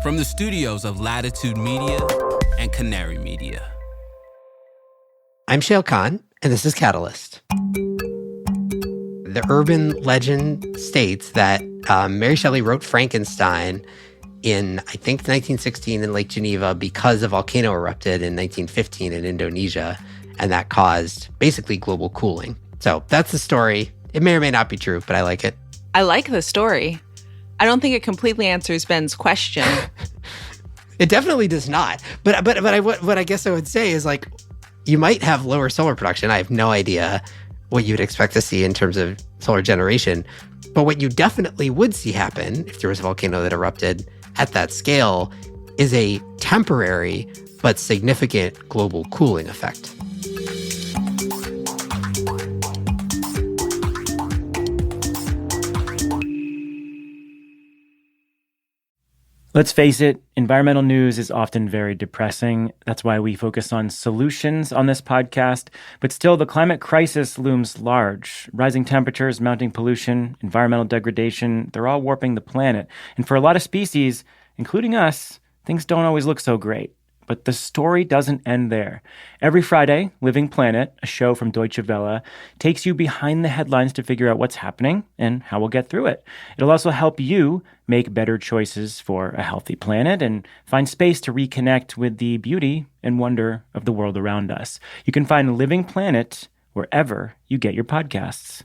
From the studios of Latitude Media and Canary Media. I'm Shayle Khan, and this is Catalyst. The urban legend states that Mary Shelley wrote Frankenstein in, I think, 1916 in Lake Geneva because a volcano erupted in 1915 in Indonesia, and that caused basically global cooling. So that's the story. It may or may not be true, but I like it. I like the story. I don't think it completely answers Ben's question. It definitely does not. But what I guess I would say is, like, you might have lower solar production. I have no idea what you'd expect to see in terms of solar generation. But what you definitely would see happen if there was a volcano that erupted at that scale is a temporary but significant global cooling effect. Let's face it, environmental news is often very depressing. That's why we focus on solutions on this podcast. But still, the climate crisis looms large. Rising temperatures, mounting pollution, environmental degradation, they're all warping the planet. And for a lot of species, including us, things don't always look so great. But the story doesn't end there. Every Friday, Living Planet, a show from Deutsche Welle, takes you behind the headlines to figure out what's happening and how we'll get through it. It'll also help you make better choices for a healthy planet and find space to reconnect with the beauty and wonder of the world around us. You can find Living Planet wherever you get your podcasts.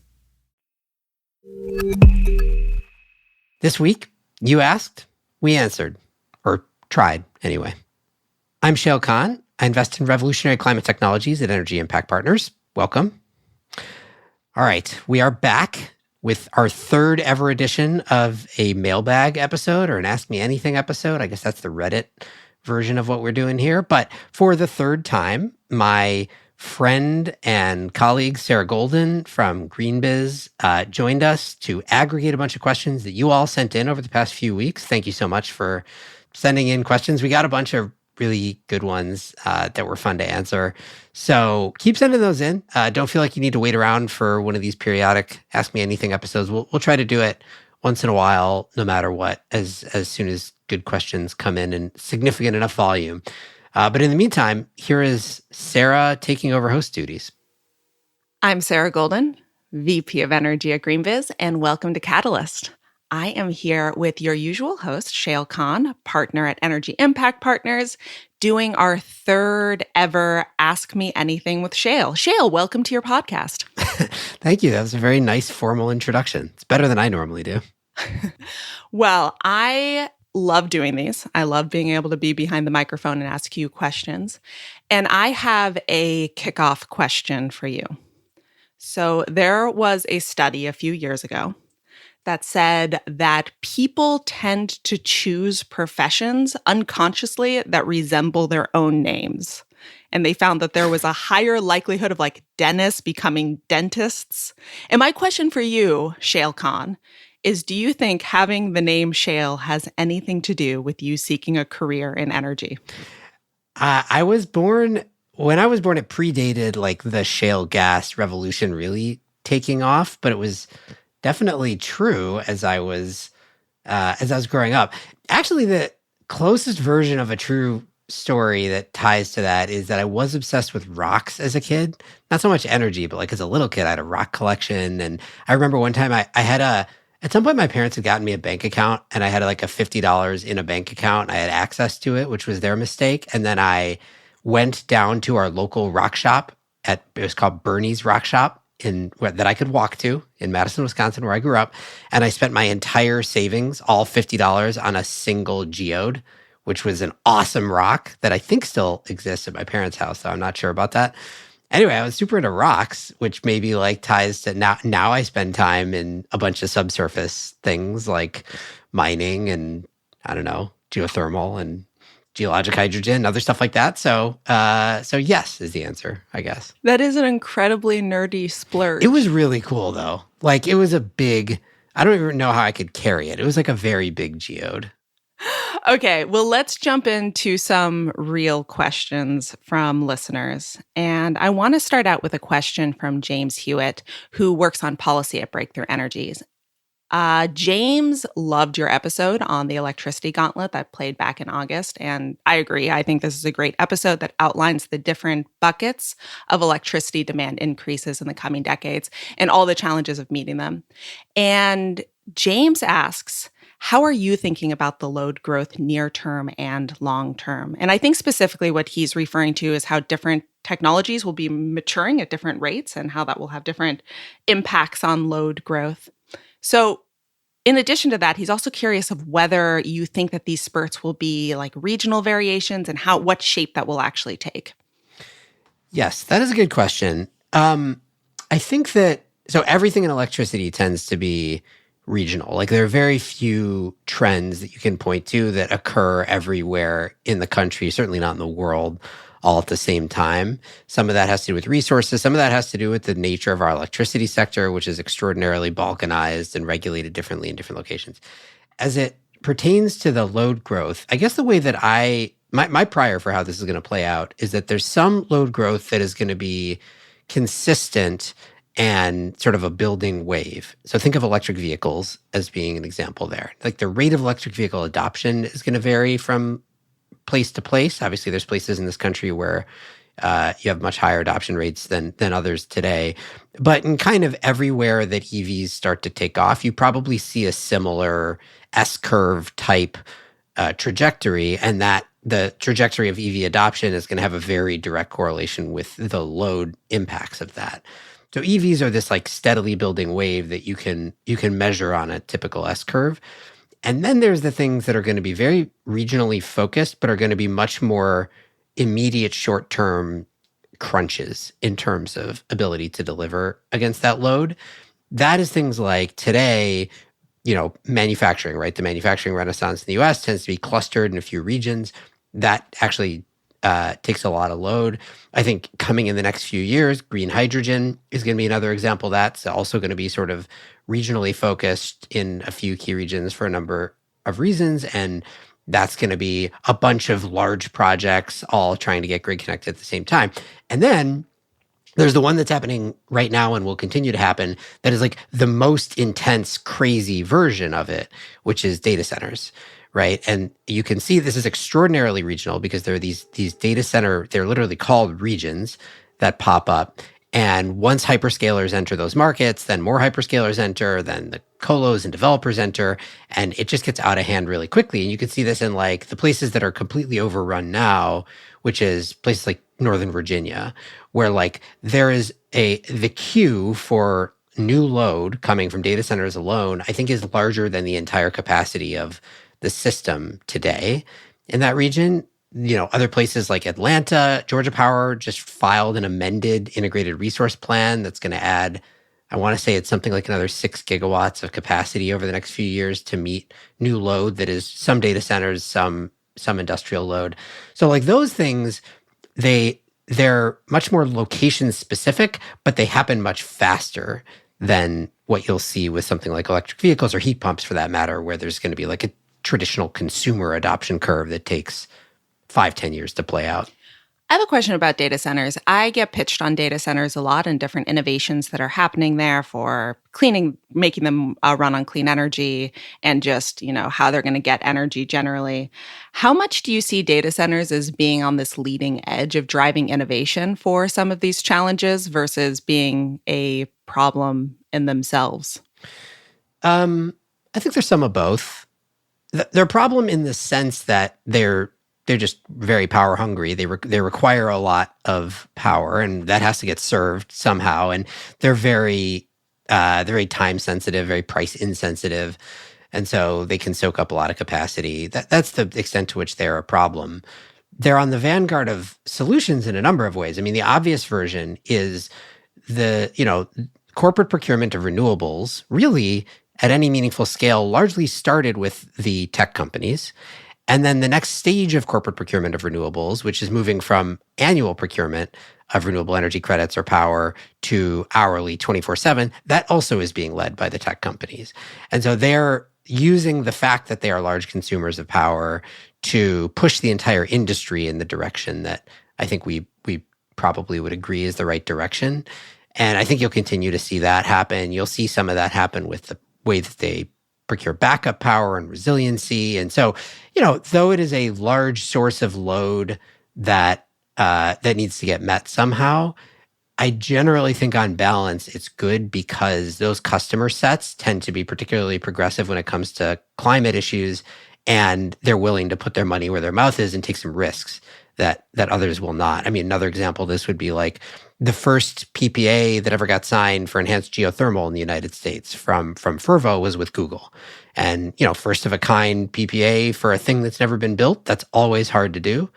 This week, you asked, we answered, or tried anyway. I'm Shayle Khan. I invest in revolutionary climate technologies at Energy Impact Partners. Welcome. All right, we are back with our third ever edition of a Mailbag episode, or an Ask Me Anything episode. I guess that's the Reddit version of what we're doing here. But for the third time, my friend and colleague Sarah Golden from GreenBiz joined us to aggregate a bunch of questions that you all sent in over the past few weeks. Thank you so much for sending in questions. We got a bunch of really good ones that were fun to answer. So keep sending those in. Don't feel like you need to wait around for one of these periodic Ask Me Anything episodes. We'll try to do it once in a while, no matter what, as soon as good questions come in significant enough volume. But in the meantime, here is Sarah taking over host duties. I'm Sarah Golden, VP of Energy at GreenBiz, and welcome to Catalyst. I am here with your usual host, Shayle Khan, partner at Energy Impact Partners, doing our third ever Ask Me Anything with Shayle. Shayle, welcome to your podcast. Thank you. That was a very nice formal introduction. It's better than I normally do. Well, I love doing these. I love being able to be behind the microphone and ask you questions. And I have a kickoff question for you. So there was a study a few years ago that said that people tend to choose professions unconsciously that resemble their own names. And they found that there was a higher likelihood of, like, dentists becoming dentists. And my question for you, Shayle Khan, is, do you think having the name Shayle has anything to do with you seeking a career in energy? When I was born, it predated, like, the shale gas revolution really taking off, but it was definitely true as I was growing up. Actually, the closest version of a true story that ties to that is that I was obsessed with rocks as a kid. Not so much energy, but, like, as a little kid, I had a rock collection. And I remember one time I had at some point my parents had gotten me a bank account, and I had like a $50 in a bank account. I had access to it, which was their mistake. And then I went down to our local rock shop it was called Bernie's Rock Shop, that I could walk to in Madison, Wisconsin, where I grew up. And I spent my entire savings, all $50, on a single geode, which was an awesome rock that I think still exists at my parents' house, so I'm not sure about that. Anyway, I was super into rocks, which maybe, like, ties to now I spend time in a bunch of subsurface things like mining and, I don't know, geothermal and geologic hydrogen, other stuff like that. So yes is the answer, I guess. That is an incredibly nerdy splurge. It was really cool, though. Like, it was a big, I don't even know how I could carry it. It was like a very big geode. Okay, well, let's jump into some real questions from listeners. And I want to start out with a question from James Hewitt, who works on policy at Breakthrough Energies. James loved your episode on the electricity gauntlet that played back in August. And I agree. I think this is a great episode that outlines the different buckets of electricity demand increases in the coming decades and all the challenges of meeting them. And James asks, how are you thinking about the load growth near term and long term? And I think specifically what he's referring to is how different technologies will be maturing at different rates and how that will have different impacts on load growth. So in addition to that, he's also curious of whether you think that these spurts will be like regional variations and what shape that will actually take. Yes, that is a good question. I think that, so everything in electricity tends to be regional. Like there are very few trends that you can point to that occur everywhere in the country, certainly not in the world, all at the same time. Some of that has to do with resources. Some of that has to do with the nature of our electricity sector, which is extraordinarily balkanized and regulated differently in different locations. As it pertains to the load growth, I guess the way that my prior for how this is going to play out is that there's some load growth that is going to be consistent and sort of a building wave. So think of electric vehicles as being an example there. Like the rate of electric vehicle adoption is going to vary from place to place. Obviously, there's places in this country where you have much higher adoption rates than others today. But in kind of everywhere that EVs start to take off, you probably see a similar S-curve type trajectory, and that the trajectory of EV adoption is going to have a very direct correlation with the load impacts of that. So EVs are this like steadily building wave that you can measure on a typical S-curve. And then there's the things that are going to be very regionally focused, but are going to be much more immediate short-term crunches in terms of ability to deliver against that load. That is things like today, manufacturing, right? The manufacturing renaissance in the US tends to be clustered in a few regions. That actually takes a lot of load. I think coming in the next few years, green hydrogen is going to be another example of that. It's also going to be sort of regionally focused in a few key regions for a number of reasons. And that's going to be a bunch of large projects all trying to get grid connected at the same time. And then there's the one that's happening right now and will continue to happen that is like the most intense, crazy version of it, which is data centers. Right. And you can see this is extraordinarily regional because there are these data center, they're literally called regions that pop up. And once hyperscalers enter those markets, then more hyperscalers enter, then the colos and developers enter, and it just gets out of hand really quickly. And you can see this in like the places that are completely overrun now, which is places like Northern Virginia, where like there is the queue for new load coming from data centers alone, I think is larger than the entire capacity of the system today in that region. Other places like Atlanta, Georgia Power just filed an amended integrated resource plan that's going to add, I want to say it's something like another 6 gigawatts of capacity over the next few years to meet new load that is some data centers, some industrial load. So like those things, they're much more location specific, but they happen much faster than what you'll see with something like electric vehicles or heat pumps for that matter, where there's going to be like a traditional consumer adoption curve that takes 5-10 years to play out. I have a question about data centers. I get pitched on data centers a lot and different innovations that are happening there for making them run on clean energy and just, how they're going to get energy generally. How much do you see data centers as being on this leading edge of driving innovation for some of these challenges versus being a problem in themselves? I think there's some of both. They're a problem in the sense that they're just very power hungry. They require a lot of power, and that has to get served somehow. And they're very time sensitive, very price insensitive, and so they can soak up a lot of capacity. That's the extent to which they're a problem. They're on the vanguard of solutions in a number of ways. I mean, the obvious version is the corporate procurement of renewables. Really, at any meaningful scale, largely started with the tech companies. And then the next stage of corporate procurement of renewables, which is moving from annual procurement of renewable energy credits or power to hourly 24/7, that also is being led by the tech companies. And so they're using the fact that they are large consumers of power to push the entire industry in the direction that I think we probably would agree is the right direction. And I think you'll continue to see that happen. You'll see some of that happen with way that they procure backup power and resiliency. And so, though it is a large source of load that needs to get met somehow, I generally think on balance it's good because those customer sets tend to be particularly progressive when it comes to climate issues, and they're willing to put their money where their mouth is and take some risks that others will not. I mean, another example of this would be like the first PPA that ever got signed for enhanced geothermal in the United States from Fervo was with Google. And, first of a kind PPA for a thing that's never been built, that's always hard to do.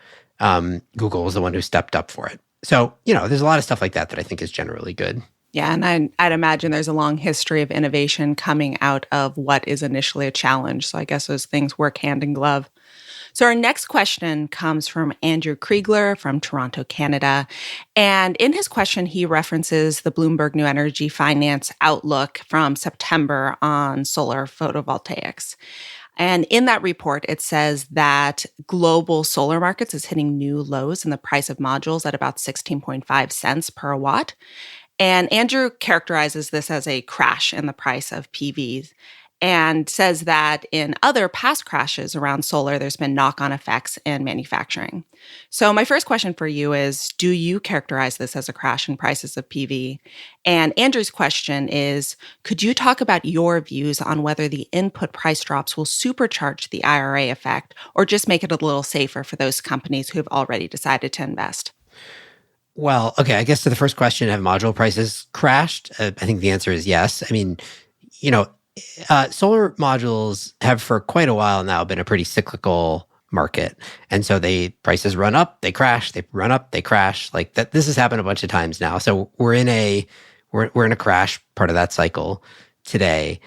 Google was the one who stepped up for it. So, there's a lot of stuff like that I think is generally good. Yeah, and I'd imagine there's a long history of innovation coming out of what is initially a challenge. So I guess those things work hand in glove. So our next question comes from Andrew Kriegler from Toronto, Canada. And in his question, he references the Bloomberg New Energy Finance Outlook from September on solar photovoltaics. And in that report, it says that global solar markets is hitting new lows in the price of modules at about 16.5 cents per watt. And Andrew characterizes this as a crash in the price of PVs and says that in other past crashes around solar, there's been knock-on effects in manufacturing. So my first question for you is, do you characterize this as a crash in prices of PV? And Andrew's question is, could you talk about your views on whether the input price drops will supercharge the IRA effect or just make it a little safer for those companies who have already decided to invest? Well, okay, I guess to the first question, have module prices crashed? I think the answer is yes. I mean, solar modules have for quite a while now been a pretty cyclical market. And so prices run up, they crash, they run up, they crash. Like that, this has happened a bunch of times now. So we're in a crash part of that cycle today.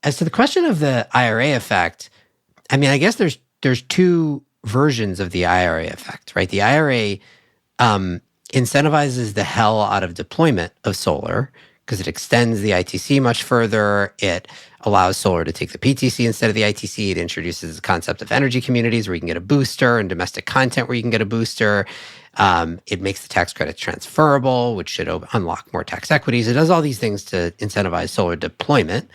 As to the question of the IRA effect, I mean, I guess there's two versions of the IRA effect, right? The IRA incentivizes the hell out of deployment of solar because it extends the ITC much further. It allows solar to take the PTC instead of the ITC. It introduces the concept of energy communities where you can get a booster and domestic content where you can get a booster. It makes the tax credit transferable, which should unlock more tax equities. It does all these things to incentivize solar deployment.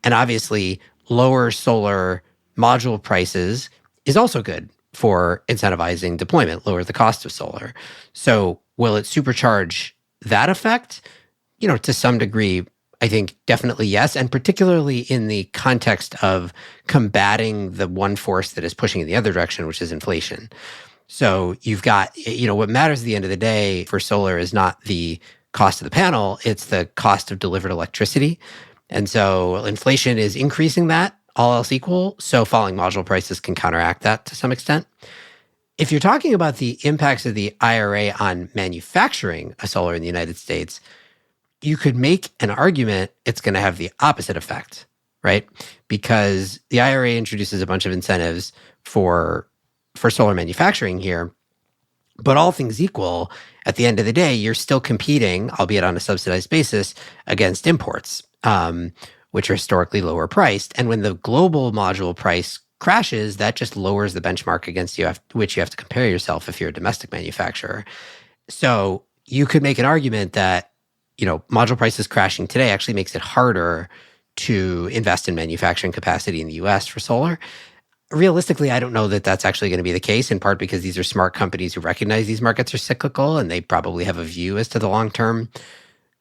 And obviously, lower solar module prices is also good for incentivizing deployment, lower the cost of solar. So will it supercharge that effect? To some degree, I think definitely yes, and particularly in the context of combating the one force that is pushing in the other direction, which is inflation. So you've got, what matters at the end of the day for solar is not the cost of the panel, it's the cost of delivered electricity. And so inflation is increasing that, all else equal, so falling module prices can counteract that to some extent. If you're talking about the impacts of the IRA on manufacturing of solar in the United States, you could make an argument it's going to have the opposite effect, right? Because the IRA introduces a bunch of incentives for solar manufacturing here, but all things equal, at the end of the day, you're still competing, albeit on a subsidized basis, against imports, which are historically lower priced. And when the global module price crashes, that just lowers the benchmark against which you have to compare yourself if you're a domestic manufacturer. So you could make an argument that module prices crashing today actually makes it harder to invest in manufacturing capacity in the US for solar. Realistically, I don't know that that's actually going to be the case, in part because these are smart companies who recognize these markets are cyclical and they probably have a view as to the long-term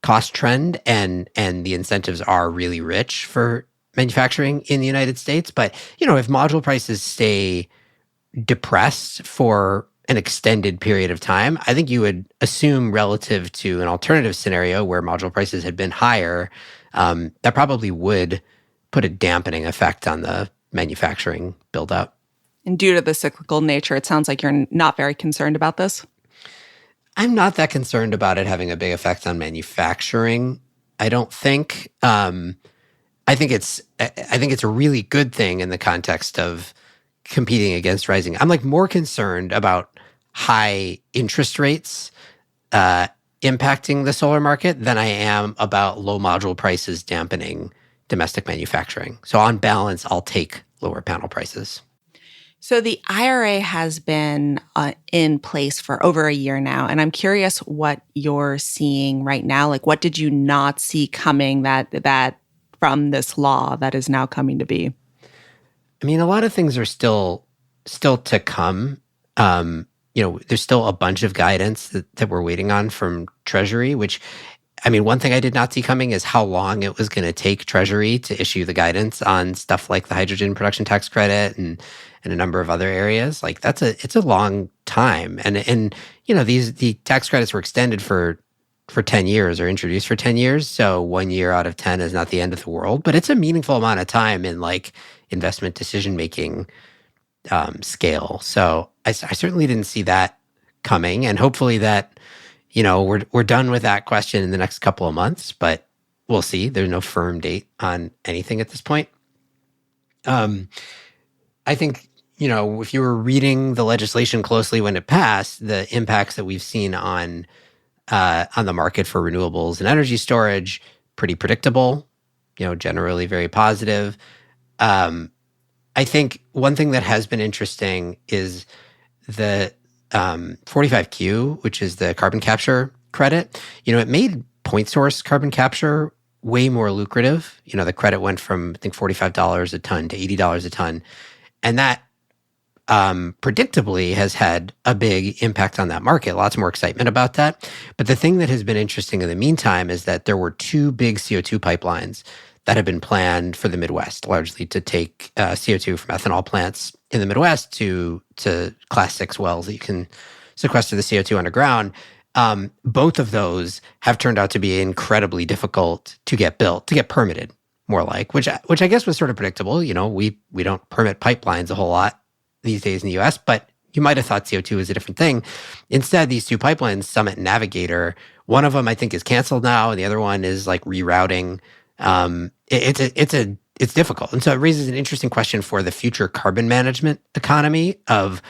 cost trend, and the incentives are really rich for manufacturing in the United States. But, if module prices stay depressed for an extended period of time, I think you would assume relative to an alternative scenario where module prices had been higher, that probably would put a dampening effect on the manufacturing build-out. And due to the cyclical nature, it sounds like you're not very concerned about this. I'm not that concerned about it having a big effect on manufacturing. I don't think. I think it's a really good thing in the context of competing against rising. I'm more concerned about high interest rates impacting the solar market than I am about low module prices dampening domestic manufacturing. So on balance, I'll take lower panel prices. So the IRA has been in place for over a year now, and I'm curious what you're seeing right now. What did you not see coming that from this law that is now coming to be? I mean, a lot of things are still to come. There's still a bunch of guidance that we're waiting on from Treasury, which, I mean, one thing I did not see coming is how long it was going to take Treasury to issue the guidance on stuff like the hydrogen production tax credit and a number of other areas. Like it's a long time. And the tax credits were extended for 10 years or introduced for 10 years. So 1 year out of 10 is not the end of the world, but it's a meaningful amount of time in like investment decision-making scale. So I certainly didn't see that coming, and hopefully that, we're done with that question in the next couple of months, but we'll see. There's no firm date on anything at this point. I think, if you were reading the legislation closely when it passed, the impacts that we've seen on the market for renewables and energy storage, pretty predictable, generally very positive. I think one thing that has been interesting is the 45Q, which is the carbon capture credit. It made point source carbon capture way more lucrative. The credit went from, I think, $45 a ton to $80 a ton. And that predictably has had a big impact on that market. Lots more excitement about that. But the thing that has been interesting in the meantime is that there were two big CO2 pipelines that have been planned for the Midwest, largely to take CO2 from ethanol plants in the Midwest to Class 6 wells that you can sequester the CO2 underground. Both of those have turned out to be incredibly difficult to get built, to get permitted, more like, which I guess was sort of predictable. We don't permit pipelines a whole lot these days in the U.S., but you might have thought CO2 was a different thing. Instead, these two pipelines, Summit and Navigator, one of them I think is canceled now, and the other one is like rerouting. It's difficult. And so it raises an interesting question for the future carbon management economy of,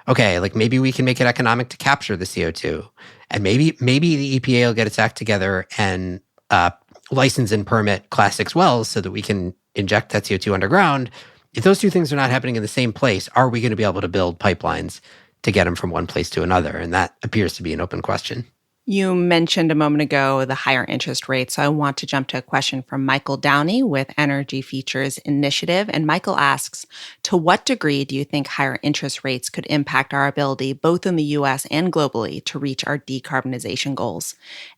okay, like maybe we can make it economic to capture the CO2, and maybe the EPA will get its act together and license and permit Class 6 wells so that we can inject that CO2 underground. If those two things are not happening in the same place, are we going to be able to build pipelines to get them from one place to another? And that appears to be an open question. You mentioned a moment ago the higher interest rates. So I want to jump to a question from Michael Downey with Energy Futures Initiative. And Michael asks, to what degree do you think higher interest rates could impact our ability, both in the US and globally, to reach our decarbonization goals?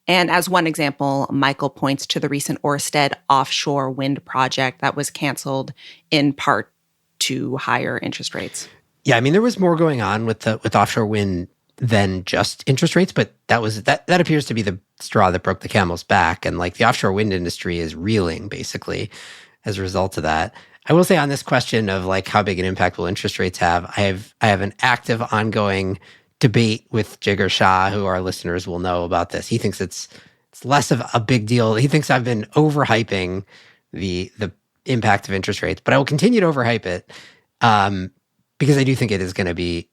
And as one example, Michael points to the recent Ørsted offshore wind project that was canceled in part to higher interest rates. Yeah, I mean, there was more going on with offshore wind than just interest rates, but that appears to be the straw that broke the camel's back. And like the offshore wind industry is reeling basically as a result of that. I will say on this question of like how big an impact will interest rates have, I have an active ongoing debate with Jigar Shah, who our listeners will know about this. He thinks it's less of a big deal. He thinks I've been overhyping the impact of interest rates, but I will continue to overhype it because I do think it's going to be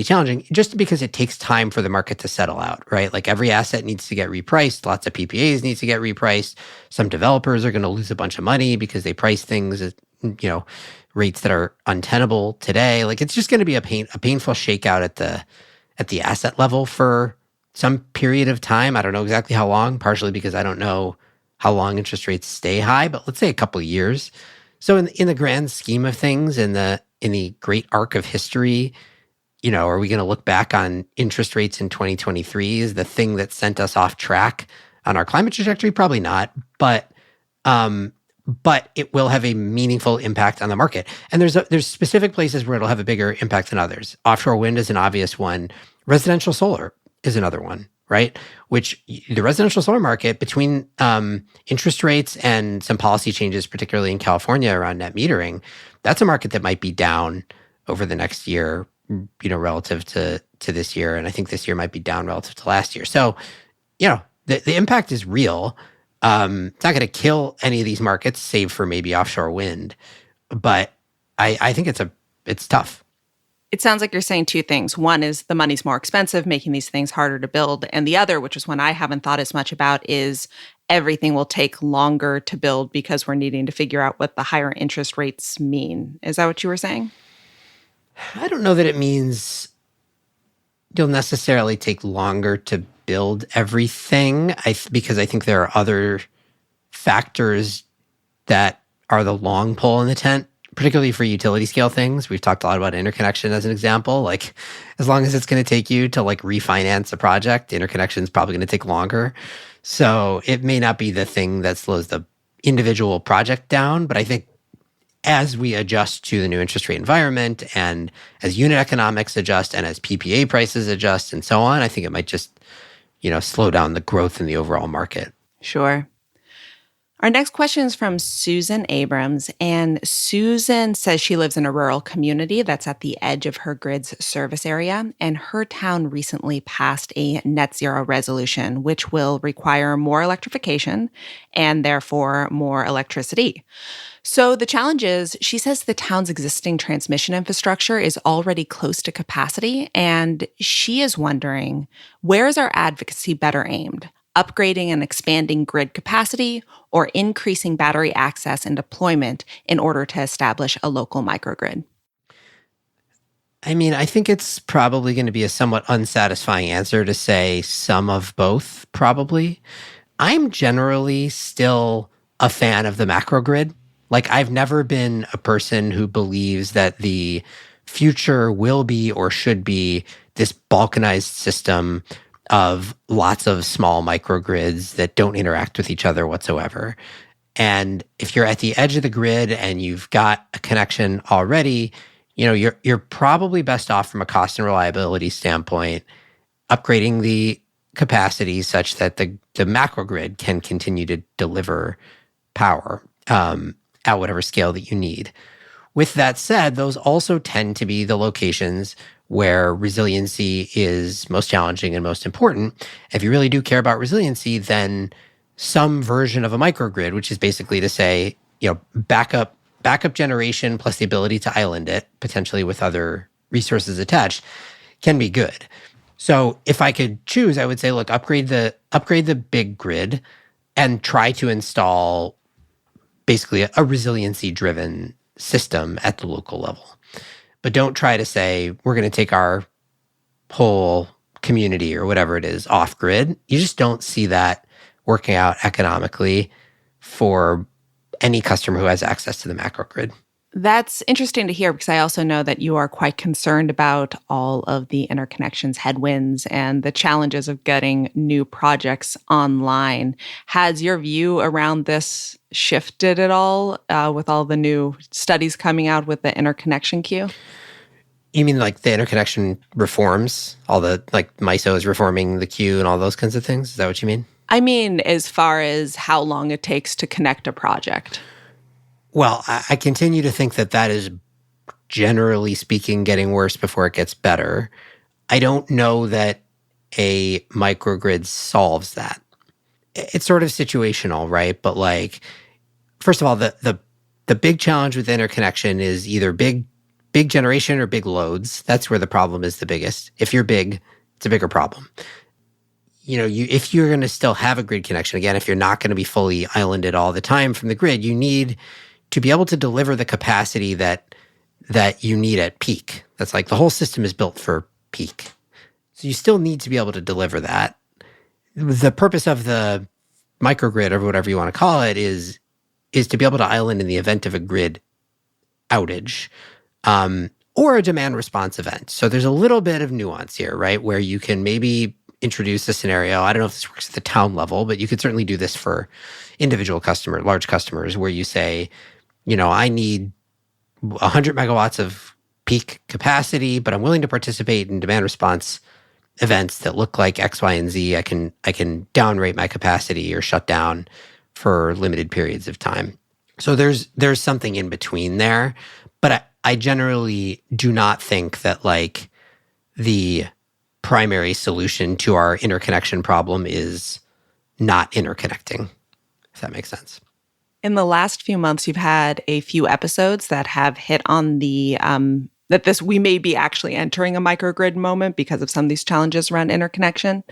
challenging, just because it takes time for the market to settle out, right? Like every asset needs to get repriced. Lots of PPAs need to get repriced. Some developers are going to lose a bunch of money because they price things at, rates that are untenable today. Like it's just going to be a painful shakeout at the asset level for some period of time. I don't know exactly how long, partially because I don't know how long interest rates stay high, but let's say a couple of years. So in the grand scheme of things, in the great arc of history, are we going to look back on interest rates in 2023 as the thing that sent us off track on our climate trajectory? Probably not, but it will have a meaningful impact on the market. And there's specific places where it'll have a bigger impact than others. Offshore wind is an obvious one. Residential solar is another one, right? Which the residential solar market, between interest rates and some policy changes, particularly in California around net metering, that's a market that might be down over the next year, relative to this year. And I think this year might be down relative to last year. So, the impact is real. It's not going to kill any of these markets, save for maybe offshore wind. But I think it's tough. It sounds like you're saying two things. One is the money's more expensive, making these things harder to build. And the other, which is one I haven't thought as much about, is everything will take longer to build because we're needing to figure out what the higher interest rates mean. Is that what you were saying? I don't know that it means you'll necessarily take longer to build everything, because I think there are other factors that are the long pole in the tent, particularly for utility scale things. We've talked a lot about interconnection as an example. Like, as long as it's going to take you to like refinance a project, interconnection is probably going to take longer. So it may not be the thing that slows the individual project down, but I think as we adjust to the new interest rate environment and as unit economics adjust and as PPA prices adjust and so on, I think it might just, slow down the growth in the overall market. Sure. Our next question is from Susan Abrams, and Susan says she lives in a rural community that's at the edge of her grid's service area, and her town recently passed a net zero resolution, which will require more electrification and therefore more electricity. So the challenge is, she says the town's existing transmission infrastructure is already close to capacity, and she is wondering, where is our advocacy better aimed? Upgrading and expanding grid capacity, or increasing battery access and deployment in order to establish a local microgrid? I mean, I think it's probably going to be a somewhat unsatisfying answer to say some of both, probably. I'm generally still a fan of the macro grid. Like, I've never been a person who believes that the future will be or should be this balkanized system of lots of small microgrids that don't interact with each other whatsoever. And if you're at the edge of the grid and you've got a connection already, you're probably best off from a cost and reliability standpoint, upgrading the capacity such that the macro grid can continue to deliver power at whatever scale that you need. With that said, those also tend to be the locations where resiliency is most challenging and most important. If you really do care about resiliency, then some version of a microgrid, which is basically to say, backup generation plus the ability to island it, potentially with other resources attached, can be good. So if I could choose, I would say, look, upgrade the big grid and try to install basically a resiliency-driven system at the local level. But don't try to say, we're going to take our whole community or whatever it is off grid. You just don't see that working out economically for any customer who has access to the macro grid. That's interesting to hear, because I also know that you are quite concerned about all of the interconnections headwinds and the challenges of getting new projects online. Has your view around this shifted at all with all the new studies coming out with the interconnection queue? You mean like the interconnection reforms? All the, like, MISO is reforming the queue and all those kinds of things? Is that what you mean? I mean, as far as how long it takes to connect a project. Well, I continue to think that is, generally speaking, getting worse before it gets better. I don't know that a microgrid solves that. It's sort of situational, right? But like, first of all, the big challenge with interconnection is either big generation or big loads. That's where the problem is the biggest. If you're big, it's a bigger problem. If you're going to still have a grid connection, again, if you're not going to be fully islanded all the time from the grid, you need to be able to deliver the capacity that you need at peak. That's like the whole system is built for peak. So you still need to be able to deliver that. The purpose of the microgrid, or whatever you want to call it, is to be able to island in the event of a grid outage or a demand response event. So there's a little bit of nuance here, right? Where you can maybe introduce a scenario. I don't know if this works at the town level, but you could certainly do this for individual large customers, where you say, I need 100 megawatts of peak capacity, but I'm willing to participate in demand response events that look like X, Y, and Z. I can downrate my capacity or shut down for limited periods of time. So there's something in between there, but I generally do not think that like the primary solution to our interconnection problem is not interconnecting, if that makes sense. In the last few months, you've had a few episodes that have hit on the that we may be actually entering a microgrid moment because of some of these challenges around interconnection.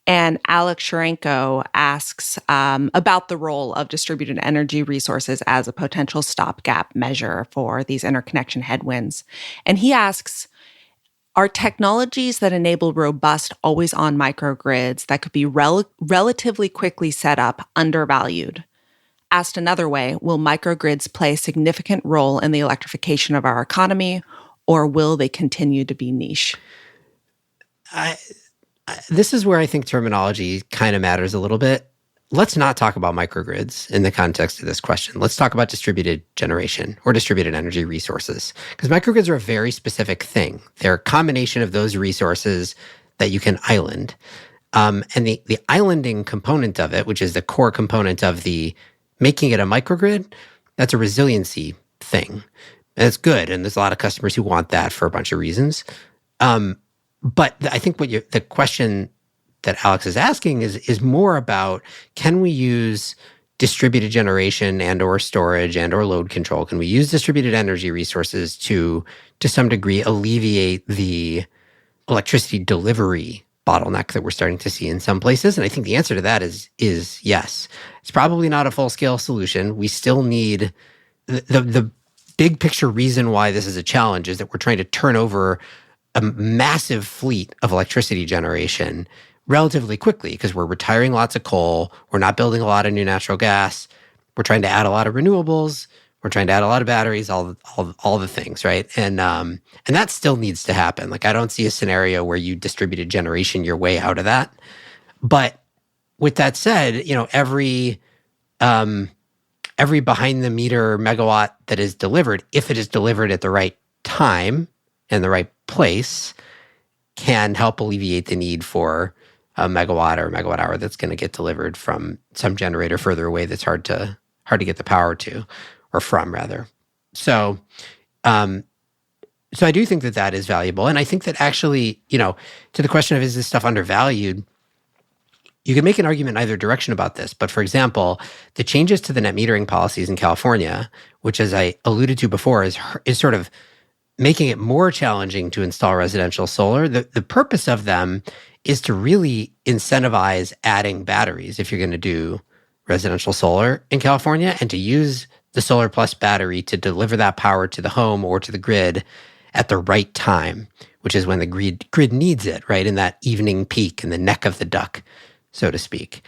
And Alex Sharenko asks about the role of distributed energy resources as a potential stopgap measure for these interconnection headwinds. And he asks, are technologies that enable robust, always-on microgrids that could be relatively quickly set up undervalued? Asked another way, will microgrids play a significant role in the electrification of our economy, or will they continue to be niche? This is where I think terminology kind of matters a little bit. Let's not talk about microgrids in the context of this question. Let's talk about distributed generation or distributed energy resources, because microgrids are a very specific thing. They're a combination of those resources that you can island. And the islanding component of it, which is the core component of the making it a microgrid, that's a resiliency thing. And it's good. And there's a lot of customers who want that for a bunch of reasons. But I think the question that Alex is asking is more about, can we use distributed generation and or storage and or load control? Can we use distributed energy resources to some degree alleviate the electricity delivery bottleneck that we're starting to see in some places? And I think the answer to that is yes. It's probably not a full-scale solution. We still need the big picture reason why this is a challenge is that we're trying to turn over a massive fleet of electricity generation relatively quickly because we're retiring lots of coal. We're not building a lot of new natural gas. We're trying to add a lot of renewables. We're trying to add a lot of batteries, all the things, right? And that still needs to happen. Like, I don't see a scenario where you distributed generation your way out of that. But with that said, every behind the meter megawatt that is delivered, if it is delivered at the right time and the right place, can help alleviate the need for a megawatt or a megawatt hour that's going to get delivered from some generator further away that's hard to get the power to, or from rather. So I do think that is valuable. And I think that actually, to the question of is this stuff undervalued, you can make an argument in either direction about this. But for example, the changes to the net metering policies in California, which as I alluded to before, is sort of making it more challenging to install residential solar. The purpose of them is to really incentivize adding batteries if you're going to do residential solar in California, and to use the solar plus battery to deliver that power to the home or to the grid at the right time, which is when the grid needs it, right? In that evening peak, in the neck of the duck, so to speak.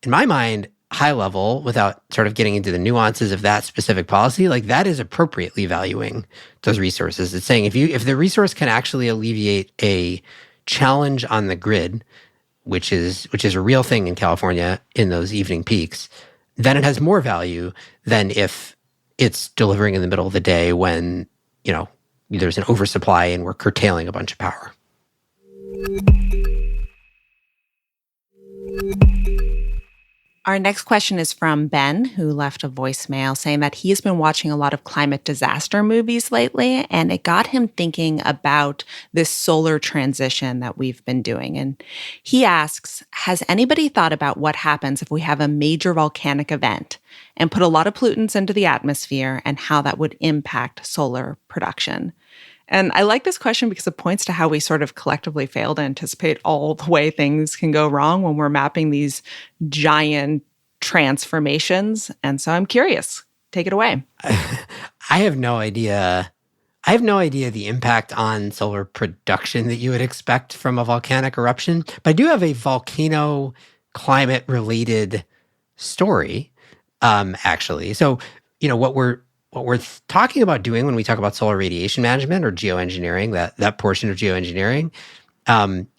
In my mind, high level, without sort of getting into the nuances of that specific policy, like that is appropriately valuing those resources. It's saying if the resource can actually alleviate a challenge on the grid, which is a real thing in California in those evening peaks, then it has more value than if it's delivering in the middle of the day when, there's an oversupply and we're curtailing a bunch of power. Our next question is from Ben, who left a voicemail saying that he's been watching a lot of climate disaster movies lately, and it got him thinking about this solar transition that we've been doing. And he asks, has anybody thought about what happens if we have a major volcanic event and put a lot of pollutants into the atmosphere, and how that would impact solar production? And I like this question because it points to how we sort of collectively fail to anticipate all the way things can go wrong when we're mapping these giant transformations. And so I'm curious. Take it away. I have no idea. I have no idea the impact on solar production that you would expect from a volcanic eruption. But I do have a volcano climate-related story, actually. So, what we're talking about doing when we talk about solar radiation management or geoengineering, that portion of geoengineering,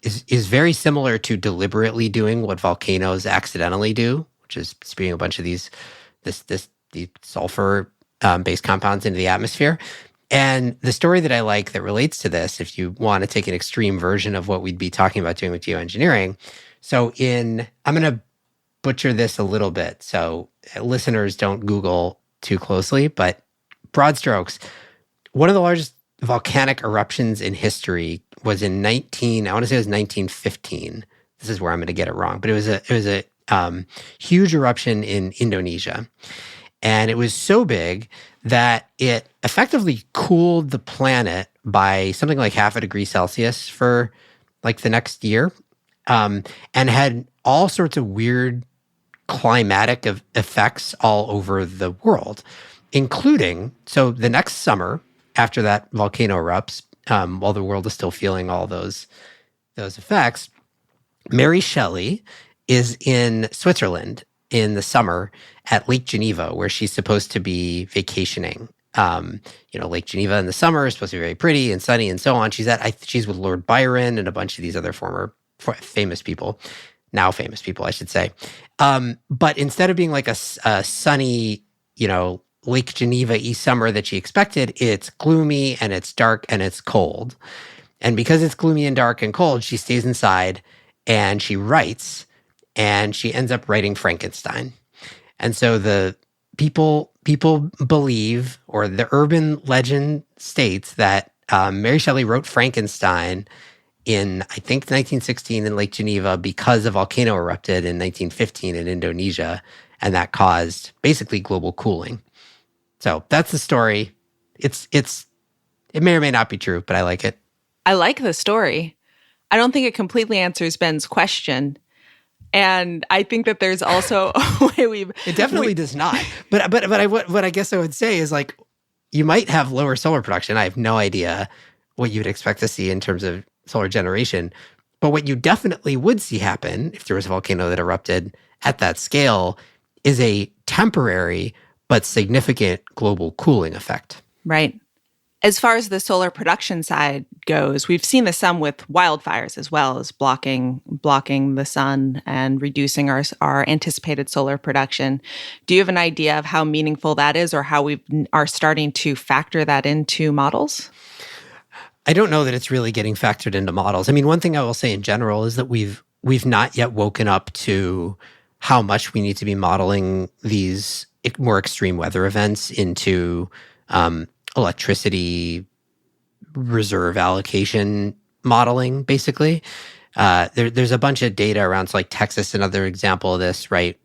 is very similar to deliberately doing what volcanoes accidentally do, which is spewing a bunch of these sulfur based compounds into the atmosphere. And the story that I like that relates to this, if you want to take an extreme version of what we'd be talking about doing with geoengineering. So I'm going to butcher this a little bit, so listeners don't Google too closely, but broad strokes, one of the largest volcanic eruptions in history was in 1915. This is where I'm going to get it wrong, but it was a huge eruption in Indonesia. And it was so big that it effectively cooled the planet by something like 0.5 degrees Celsius for like the next year, and had all sorts of weird climatic effects all over the world, including, so the next summer after that volcano erupts, while the world is still feeling all those effects, Mary Shelley is in Switzerland in the summer at Lake Geneva, where she's supposed to be vacationing. Lake Geneva in the summer is supposed to be very pretty and sunny and so on. She's with Lord Byron and a bunch of these other former famous people, now famous people, I should say. But instead of being like a sunny, Lake Geneva-y summer that she expected, it's gloomy and it's dark and it's cold. And because it's gloomy and dark and cold, she stays inside and she writes, and she ends up writing Frankenstein. And so the people believe, or the urban legend states, that Mary Shelley wrote Frankenstein in, I think, 1916 in Lake Geneva because a volcano erupted in 1915 in Indonesia, and that caused basically global cooling. So that's the story. It may or may not be true, but I like it. I like the story. I don't think it completely answers Ben's question. And I think that there's also a way It definitely does not. But what I guess I would say is, like, you might have lower solar production. I have no idea what you'd expect to see in terms of solar generation. But what you definitely would see happen if there was a volcano that erupted at that scale is a temporary but significant global cooling effect. Right. As far as the solar production side goes, we've seen this some with wildfires as well, as blocking the sun and reducing our anticipated solar production. Do you have an idea of how meaningful that is, or how we are starting to factor that into models? I don't know that it's really getting factored into models. I mean, one thing I will say in general is that we've not yet woken up to how much we need to be modeling these more extreme weather events into electricity reserve allocation modeling, basically. There's a bunch of data around, so like Texas, another example of this, right?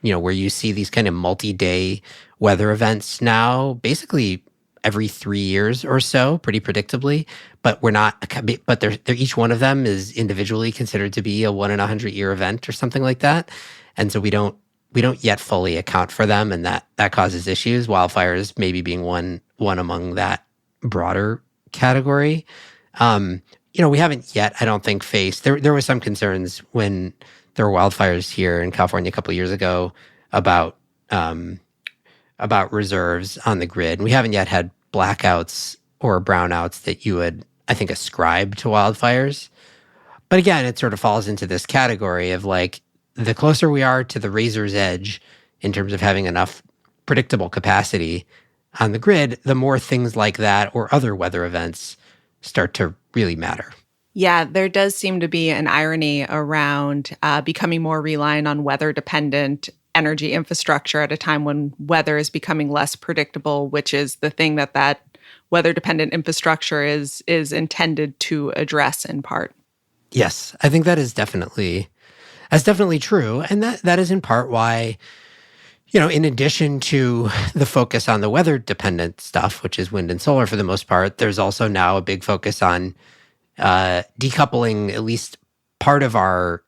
Where you see these kind of multi-day weather events now, basically every 3 years or so, pretty predictably. But they're each one of them is individually considered to be a 1 in 100 year event or something like that. And so we don't yet fully account for them, and that causes issues. Wildfires maybe being one among that broader category. We haven't yet, I don't think, faced. There was some concerns when there were wildfires here in California a couple of years ago about reserves on the grid. We haven't yet had blackouts or brownouts that you would, I think, ascribe to wildfires. But again, it sort of falls into this category of, like, the closer we are to the razor's edge in terms of having enough predictable capacity on the grid, the more things like that or other weather events start to really matter. Yeah, there does seem to be an irony around becoming more reliant on weather-dependent energy infrastructure at a time when weather is becoming less predictable, which is the thing that weather-dependent infrastructure is intended to address in part. Yes, I think that's definitely true. And that is in part why, in addition to the focus on the weather-dependent stuff, which is wind and solar for the most part, there's also now a big focus on decoupling at least part of our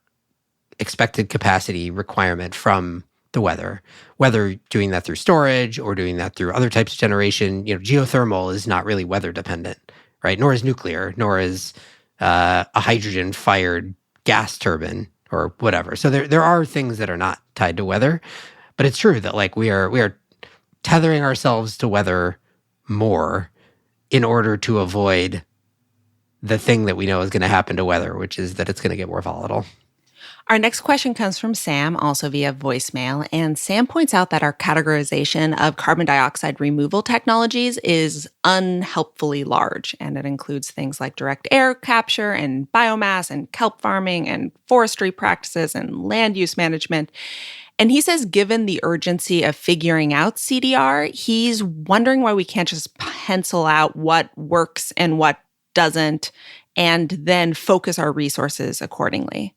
expected capacity requirement from the weather, whether doing that through storage or doing that through other types of generation. Geothermal is not really weather-dependent, right? Nor is nuclear, nor is a hydrogen-fired gas turbine or whatever. So there are things that are not tied to weather, but it's true that, like, we are tethering ourselves to weather more in order to avoid the thing that we know is going to happen to weather, which is that it's going to get more volatile. Our next question comes from Sam, also via voicemail. And Sam points out that our categorization of carbon dioxide removal technologies is unhelpfully large. And it includes things like direct air capture and biomass and kelp farming and forestry practices and land use management. And he says, given the urgency of figuring out CDR, he's wondering why we can't just pencil out what works and what doesn't, and then focus our resources accordingly.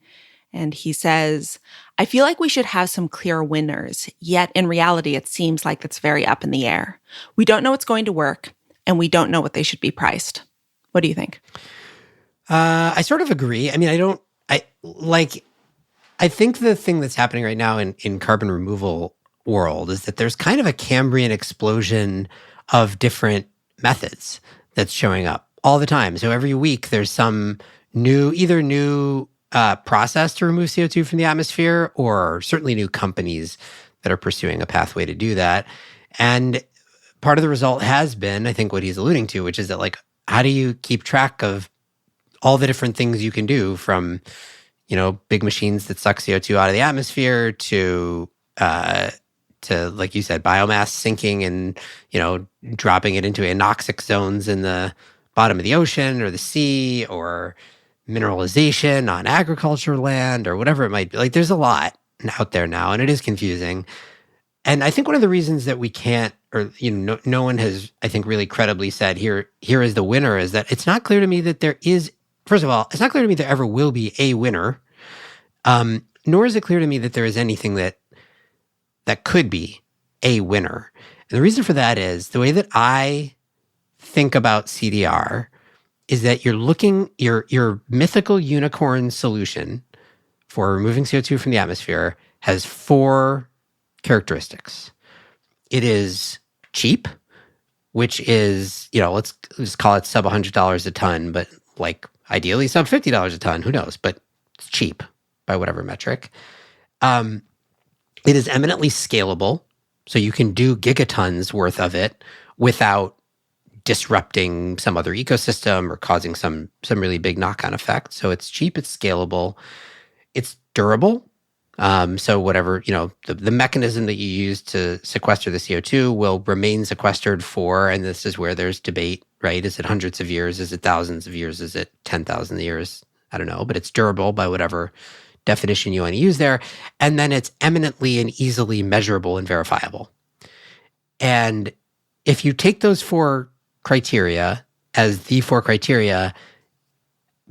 And he says, I feel like we should have some clear winners, yet in reality, it seems like it's very up in the air. We don't know what's going to work, and we don't know what they should be priced. What do you think? I sort of agree. I mean, I think the thing that's happening right now in carbon removal world is that there's kind of a Cambrian explosion of different methods that's showing up all the time. So every week there's some new process to remove CO2 from the atmosphere, or certainly new companies that are pursuing a pathway to do that. And part of the result has been, I think, what he's alluding to, which is that, like, how do you keep track of all the different things you can do, from, big machines that suck CO2 out of the atmosphere to like you said, biomass sinking and, dropping it into anoxic zones in the bottom of the ocean or the sea, or mineralization on agriculture land, or whatever it might be. Like, there's a lot out there now, and it is confusing. And I think one of the reasons that we can't, or no one has, I think, really credibly said here is the winner, is that it's not clear to me that there is. First of all, it's not clear to me there ever will be a winner. Nor is it clear to me that there is anything that could be a winner. And the reason for that is the way that I think about CDR is that your mythical unicorn solution for removing CO2 from the atmosphere has 4 characteristics. It is cheap, which is, let's just call it sub $100 a ton, but like ideally sub $50 a ton, who knows, but it's cheap by whatever metric. It is eminently scalable, so you can do gigatons worth of it without disrupting some other ecosystem or causing some really big knock-on effect. So it's cheap, it's scalable, it's durable. So whatever, the mechanism that you use to sequester the CO2 will remain sequestered for, and this is where there's debate, right? Is it hundreds of years? Is it thousands of years? Is it 10,000 years? I don't know, but it's durable by whatever definition you want to use there. And then it's eminently and easily measurable and verifiable. And if you take those 4 criteria as the 4 criteria,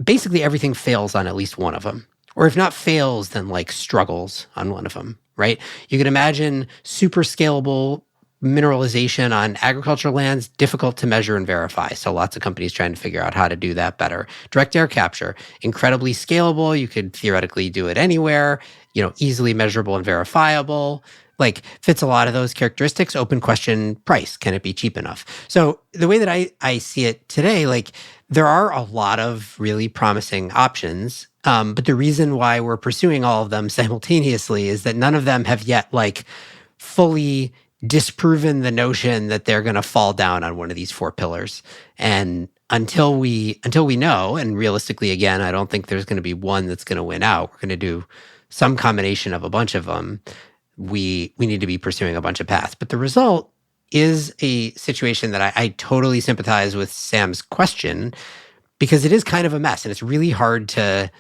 basically everything fails on at least one of them. Or if not fails, then like struggles on one of them, right? You can imagine super scalable mineralization on agricultural lands, difficult to measure and verify. So lots of companies trying to figure out how to do that better. Direct air capture, incredibly scalable. You could theoretically do it anywhere, easily measurable and verifiable. Like, fits a lot of those characteristics. Open question price. Can it be cheap enough? So the way that I see it today, like, there are a lot of really promising options. But the reason why we're pursuing all of them simultaneously is that none of them have yet, like, fully disproven the notion that they're going to fall down on one of these 4 pillars. And until we know, and realistically, again, I don't think there's going to be one that's going to win out. We're going to do some combination of a bunch of them. We need to be pursuing a bunch of paths. But the result is a situation that I totally sympathize with Sam's question, because it is kind of a mess, and it's really hard to,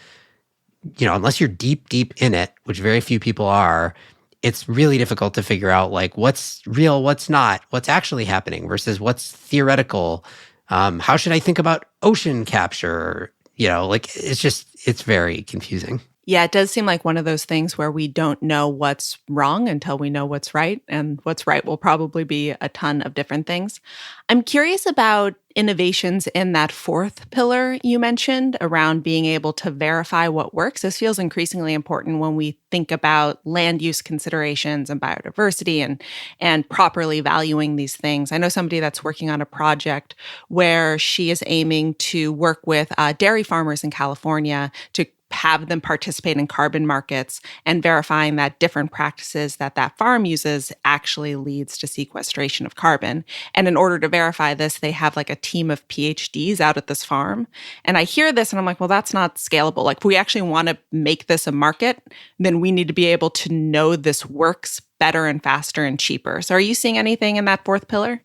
unless you're deep in it, which very few people are, it's really difficult to figure out, like, what's real, what's not, what's actually happening versus what's theoretical. How should I think about ocean capture? It's very confusing. Yeah, it does seem like one of those things where we don't know what's wrong until we know what's right. And what's right will probably be a ton of different things. I'm curious about innovations in that 4th pillar you mentioned around being able to verify what works. This feels increasingly important when we think about land use considerations and biodiversity and properly valuing these things. I know somebody that's working on a project where she is aiming to work with dairy farmers in California to have them participate in carbon markets and verifying that different practices that farm uses actually leads to sequestration of carbon. And in order to verify this, they have like a team of PhDs out at this farm. And I hear this and I'm like, well, that's not scalable. Like, if we actually want to make this a market, then we need to be able to know this works better and faster and cheaper. So are you seeing anything in that 4th pillar?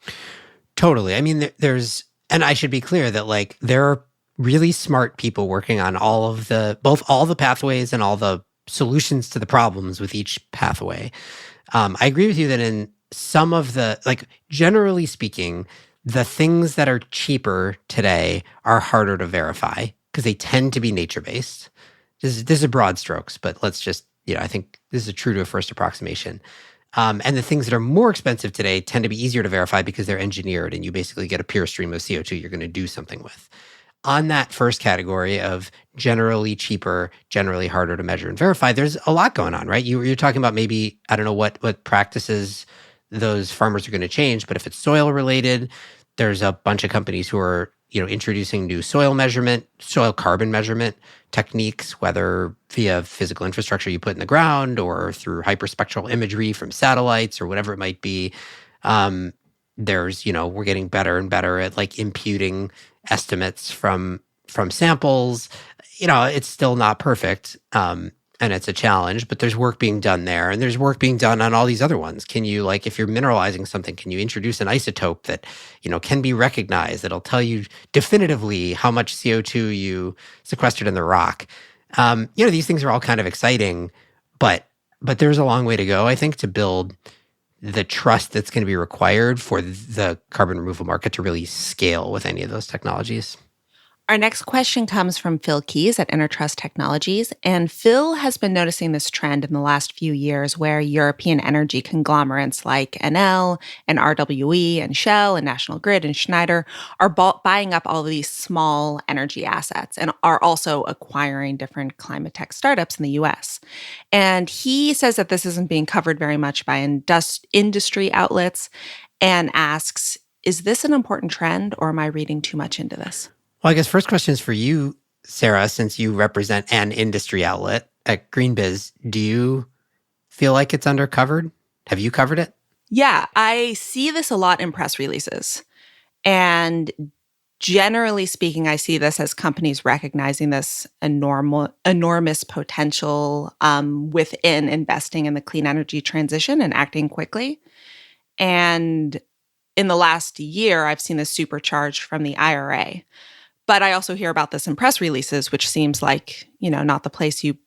Totally. I mean, and I should be clear that, like, there are really smart people working on all the pathways and all the solutions to the problems with each pathway. I agree with you that in some of the, like, generally speaking, the things that are cheaper today are harder to verify because they tend to be nature-based. This is broad strokes, but let's just, I think this is true to a first approximation. And the things that are more expensive today tend to be easier to verify because they're engineered and you basically get a pure stream of CO2 you're going to do something with. On that first category of generally cheaper, generally harder to measure and verify, there's a lot going on, right? You're talking about maybe, I don't know what practices those farmers are going to change, but if it's soil related, there's a bunch of companies who are, introducing new soil carbon measurement techniques, whether via physical infrastructure you put in the ground or through hyperspectral imagery from satellites or whatever it might be. We're getting better and better at like imputing estimates from samples. It's still not perfect. And it's a challenge, but there's work being done there, and there's work being done on all these other ones. Can you, like, if you're mineralizing something, can you introduce an isotope that, can be recognized, that'll tell you definitively how much CO2 you sequestered in the rock? These things are all kind of exciting, but there's a long way to go, I think, to build the trust that's going to be required for the carbon removal market to really scale with any of those technologies. Our next question comes from Phil Keys at Intertrust Technologies. And Phil has been noticing this trend in the last few years where European energy conglomerates like Enel and RWE and Shell and National Grid and Schneider are buying up all of these small energy assets and are also acquiring different climatetech startups in the US. And he says that this isn't being covered very much by industry outlets and asks, is this an important trend, or am I reading too much into this? Well, I guess first question is for you, Sarah, since you represent an industry outlet at GreenBiz. Do you feel like it's undercovered? Have you covered it? Yeah, I see this a lot in press releases. And generally speaking, I see this as companies recognizing this enormous potential within investing in the clean energy transition and acting quickly. And in the last year, I've seen this supercharged from the IRA. But I also hear about this in press releases, which seems like, not the place you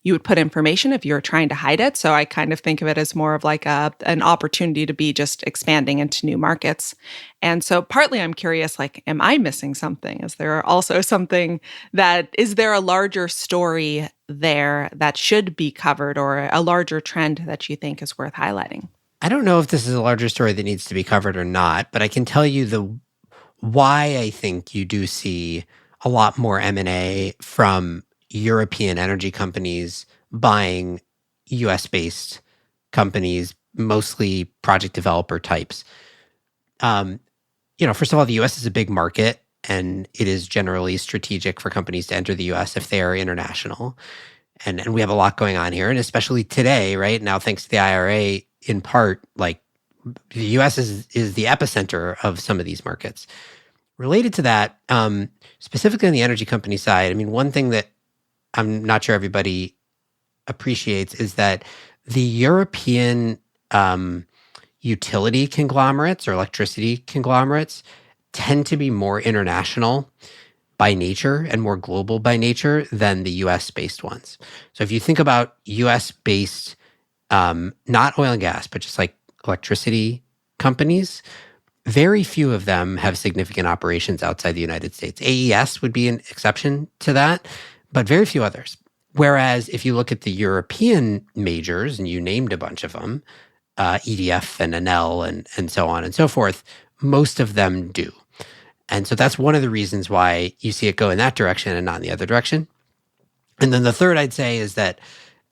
would put information if you're trying to hide it. So I kind of think of it as more of like an opportunity to be just expanding into new markets. And so partly I'm curious, like, am I missing something? Is there also is there a larger story there that should be covered, or a larger trend that you think is worth highlighting? I don't know if this is a larger story that needs to be covered or not, but I can tell you why I think you do see a lot more M&A from European energy companies buying US-based companies, mostly project developer types. First of all, the US is a big market, and it is generally strategic for companies to enter the US if they are international. And we have a lot going on here, and especially today, right now, thanks to the IRA, in part, like, the US is the epicenter of some of these markets. Related to that, specifically on the energy company side, I mean, one thing that I'm not sure everybody appreciates is that the European utility conglomerates or electricity conglomerates tend to be more international by nature and more global by nature than the US-based ones. So if you think about US-based, not oil and gas, but just like electricity companies, very few of them have significant operations outside the United States. AES would be an exception to that, but very few others. Whereas if you look at the European majors, and you named a bunch of them, EDF and Enel and so on and so forth, most of them do. And so that's one of the reasons why you see it go in that direction and not in the other direction. And then the third I'd say is that,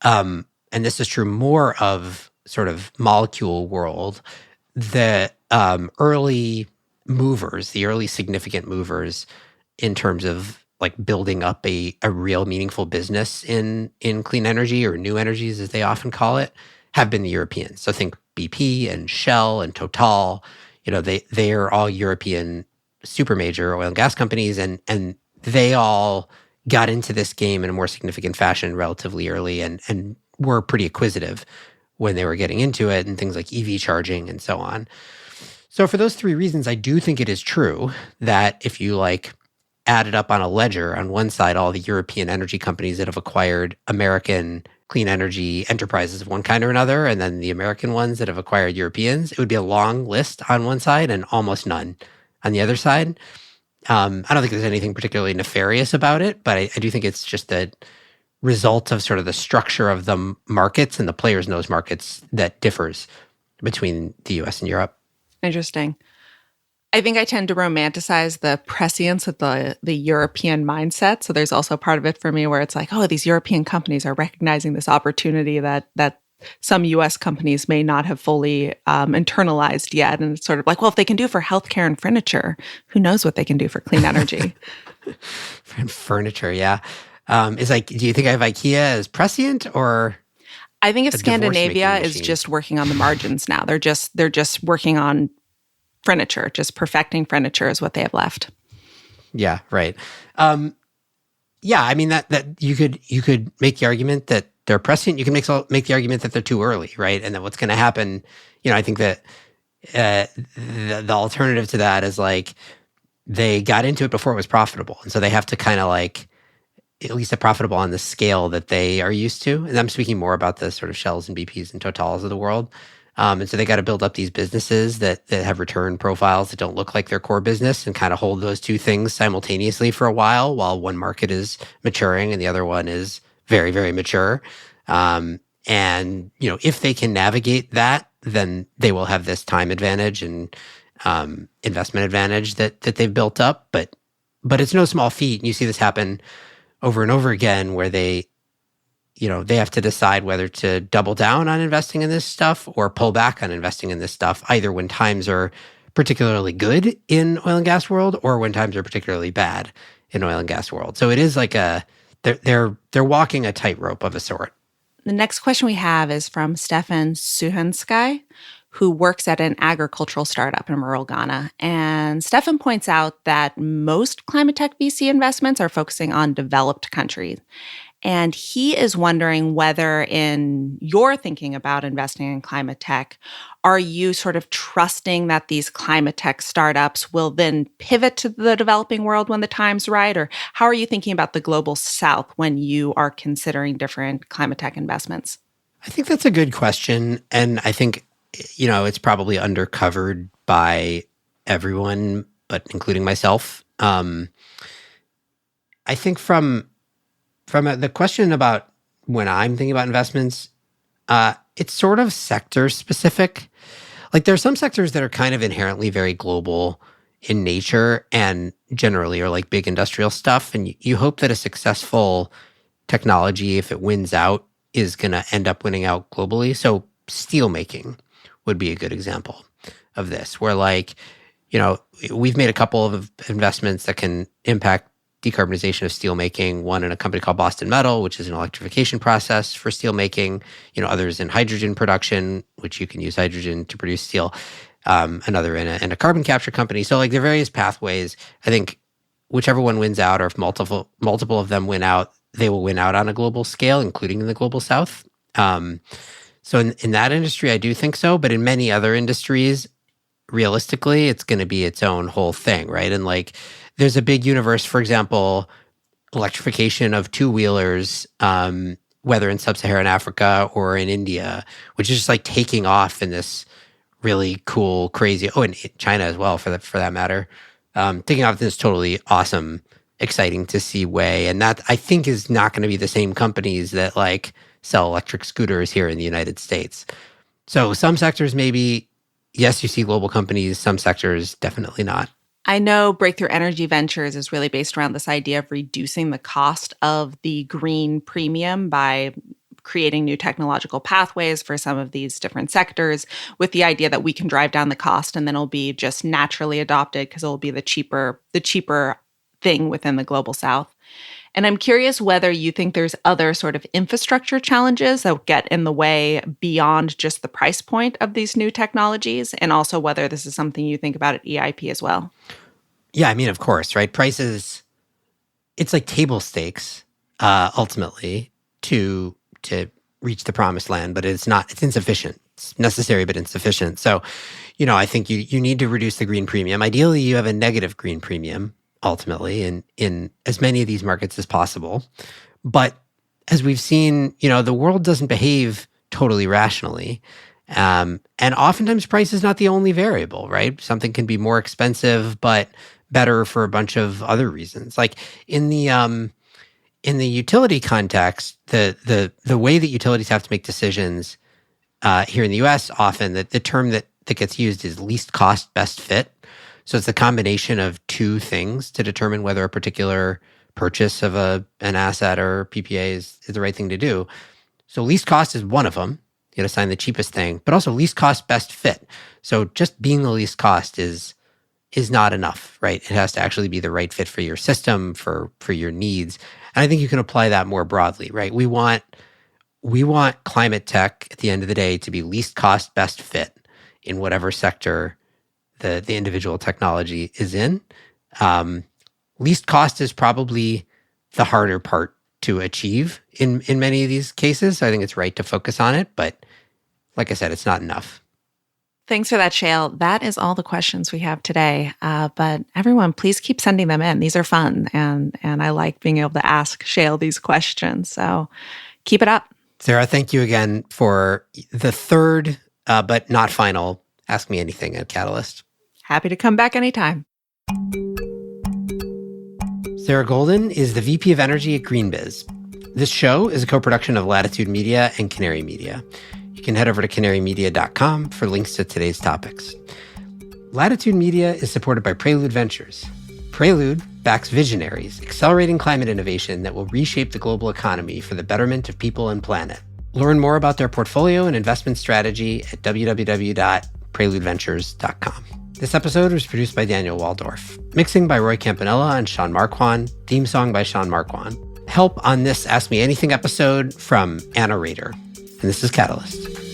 and this is true more of sort of molecule world, the early movers, the early significant movers in terms of like building up a real meaningful business in clean energy, or new energies as they often call it, have been the Europeans. So think BP and Shell and Total, they are all European super major oil and gas companies, and they all got into this game in a more significant fashion relatively early and were pretty acquisitive when they were getting into it, and things like EV charging and so on. So for those three reasons, I do think it is true that if you like added up on a ledger, on one side, all the European energy companies that have acquired American clean energy enterprises of one kind or another, and then the American ones that have acquired Europeans, it would be a long list on one side and almost none on the other side. I don't think there's anything particularly nefarious about it, but I do think it's just the result of sort of the structure of the markets and the players in those markets that differs between the US and Europe. Interesting. I think I tend to romanticize the prescience of the European mindset. So there's also part of it for me where it's like, oh, these European companies are recognizing this opportunity that some U.S. companies may not have fully internalized yet. And it's sort of like, well, if they can do it for healthcare and furniture, who knows what they can do for clean energy? Furniture, yeah. Is like, do you think of IKEA as prescient or? I think if a Scandinavia divorce-making is machine? just working on the margins now. They're just working on furniture, just perfecting furniture is what they have left. Yeah, right. Yeah, I mean that you could make the argument that they're prescient. You can make the argument that they're too early, right? And then what's going to happen? I think that the alternative to that is like they got into it before it was profitable, and so they have to kind of like at least profitable on the scale that they are used to. And I'm speaking more about the sort of Shells and BPs and Totals of the world. And so they got to build up these businesses that have return profiles that don't look like their core business and kind of hold those two things simultaneously for a while one market is maturing and the other one is very, very mature. And, if they can navigate that, then they will have this time advantage and investment advantage that they've built up. But it's no small feat. And you see this happen over and over again where they have to decide whether to double down on investing in this stuff or pull back on investing in this stuff, either when times are particularly good in oil and gas world or when times are particularly bad in oil and gas world. So it is like they're walking a tightrope of a sort. The next question we have is from Stefan Suhansky, who works at an agricultural startup in rural Ghana. And Stefan points out that most climatetech VC investments are focusing on developed countries. And he is wondering whether in your thinking about investing in climate tech, are you sort of trusting that these climate tech startups will then pivot to the developing world when the time's right? Or how are you thinking about the global south when you are considering different climate tech investments? I think that's a good question. And I think, it's probably undercovered by everyone, but including myself. I think from the question about when I'm thinking about investments, it's sort of sector specific. Like there are some sectors that are kind of inherently very global in nature and generally are like big industrial stuff. And you hope that a successful technology, if it wins out, is going to end up winning out globally. So steel making would be a good example of this, where we've made a couple of investments that can impact decarbonization of steelmaking, one in a company called Boston Metal, which is an electrification process for steelmaking, others in hydrogen production, which you can use hydrogen to produce steel, another in a carbon capture company. So there are various pathways. I think whichever one wins out, or if multiple of them win out, they will win out on a global scale, including in the global south. So in that industry, I do think so. But in many other industries, realistically, it's going to be its own whole thing, right? And there's a big universe, for example, electrification of two-wheelers, whether in sub-Saharan Africa or in India, which is just taking off in this really cool, crazy, and China as well, for that matter, taking off in this totally awesome, exciting to see way. And that, I think, is not going to be the same companies that sell electric scooters here in the United States. So some sectors maybe, yes, you see global companies, some sectors definitely not. I know Breakthrough Energy Ventures is really based around this idea of reducing the cost of the green premium by creating new technological pathways for some of these different sectors, with the idea that we can drive down the cost and then it'll be just naturally adopted because it'll be the cheaper thing within the global south. And I'm curious whether you think there's other sort of infrastructure challenges that get in the way beyond just the price point of these new technologies, and also whether this is something you think about at EIP as well. Yeah, I mean, of course, right? Prices, it's like table stakes, ultimately, to reach the promised land, but it's insufficient. It's necessary, but insufficient. So, I think you need to reduce the green premium. Ideally, you have a negative green premium, ultimately, in as many of these markets as possible. But as we've seen, the world doesn't behave totally rationally. And oftentimes price is not the only variable, right? Something can be more expensive, but better for a bunch of other reasons. Like in the utility context, the way that utilities have to make decisions here in the US, often the term that gets used is least cost, best fit. So it's a combination of two things to determine whether a particular purchase of an asset or PPA is the right thing to do. So least cost is one of them. You got to sign the cheapest thing, but also least cost, best fit. So just being the least cost is not enough, right? It has to actually be the right fit for your system, for your needs. And I think you can apply that more broadly, right? We want climate tech at the end of the day to be least cost, best fit in whatever sector the individual technology is in. Least cost is probably the harder part to achieve in many of these cases. So I think it's right to focus on it. But like I said, it's not enough. Thanks for that, Shayle. That is all the questions we have today. But everyone, please keep sending them in. These are fun. And I like being able to ask Shayle these questions. So keep it up. Sarah, thank you again for the third, but not final, Ask Me Anything at Catalyst. Happy to come back anytime. Sarah Golden is the VP of Energy at GreenBiz. This show is a co-production of Latitude Media and Canary Media. You can head over to canarymedia.com for links to today's topics. Latitude Media is supported by Prelude Ventures. Prelude backs visionaries, accelerating climate innovation that will reshape the global economy for the betterment of people and planet. Learn more about their portfolio and investment strategy at www.preludeventures.com. This episode was produced by Daniel Waldorf. Mixing by Roy Campanella and Sean Marquand. Theme song by Sean Marquand. Help on this Ask Me Anything episode from Anna Rader. And this is Catalyst.